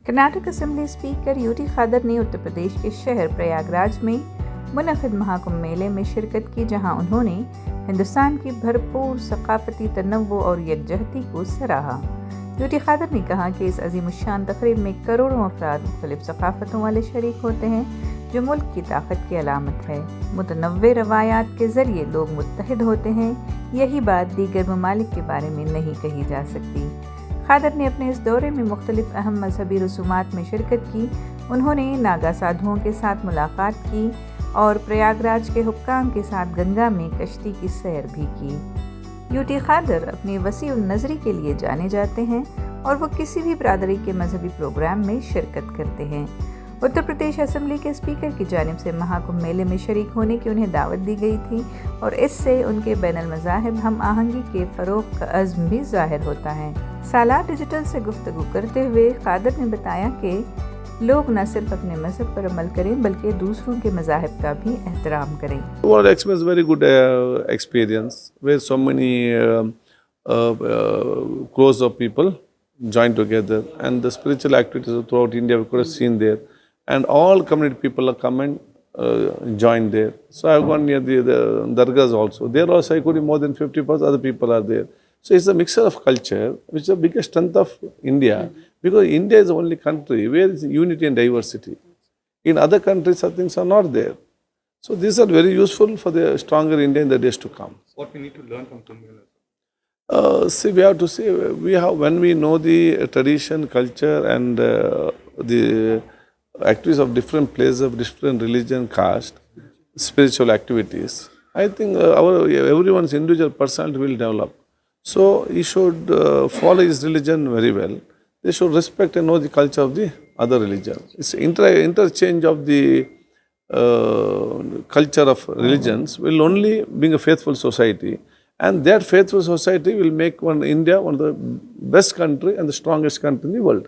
Karnataka assembly speaker خادر نے اتر پردیش کے شہر پریاگ میں منعقد مہا کمبھ میلے میں شرکت کی، جہاں انہوں نے ہندوستان کی بھرپور ثقافتی تنوع اور یکجہتی کو سراہا۔ خادر نے کہا کہ اس عظیم الشان تقریب میں کروڑوں افراد مختلف ثقافتوں والے شریک ہوتے ہیں، جو ملک کی طاقت کی علامت ہے۔ متنوع روایات کے ذریعے لوگ متحد ہوتے ہیں، یہی بات دیگر ممالک کے بارے میں نہیں کہی جا سکتی۔ قادر نے اپنے اس دورے میں مختلف اہم مذہبی رسومات میں شرکت کی۔ انہوں نے ناگا سادھوؤں کے ساتھ ملاقات کی اور پریاگ کے حکام کے ساتھ گنگا میں کشتی کی سیر بھی کی۔ قادر اپنی وسیع النظری کے لیے جانے جاتے ہیں اور وہ کسی بھی برادری کے مذہبی پروگرام میں شرکت کرتے ہیں۔ اتر پردیش اسمبلی کے اسپیکر کی جانب سے مہا کمبھ میلے میں شریک ہونے کی انہیں دعوت دی گئی تھی، اور اس سے ان کے بین المذاہب ہم آہنگی کے فروغ کا عزم بھی ظاہر ہوتا ہے۔ سالار ڈیجیٹل سے گفتگو کرتے ہوئے قادر نے بتایا کہ لوگ نہ صرف اپنے مذہب پر عمل کریں بلکہ دوسروں کے مذاہب کا بھی احترام کریں۔ Well, experience very good experience where so many crores of people join together, and the spiritual activities throughout India we could have seen there, and all community people are come and join there. So I have gone near the dargahs also. There also I could be more than 50% other people are there. So it's a mixture of culture, which is the biggest strength of India, because India is the only country where there is unity and diversity. In other countries, such things are not there. So these are very useful for the stronger India in the days to come. What we need to learn from Kumbh Mela? See, we have to say, when we know the tradition, culture, and the activities of different places of different religion, caste, spiritual activities, I think everyone's individual personality will develop. So he should follow his religion very well. They should respect and know the culture of the other religion. It's interchange of the culture of religions will only bring a faithful society, and that faithful society will make India one of the best country and the strongest country in the world.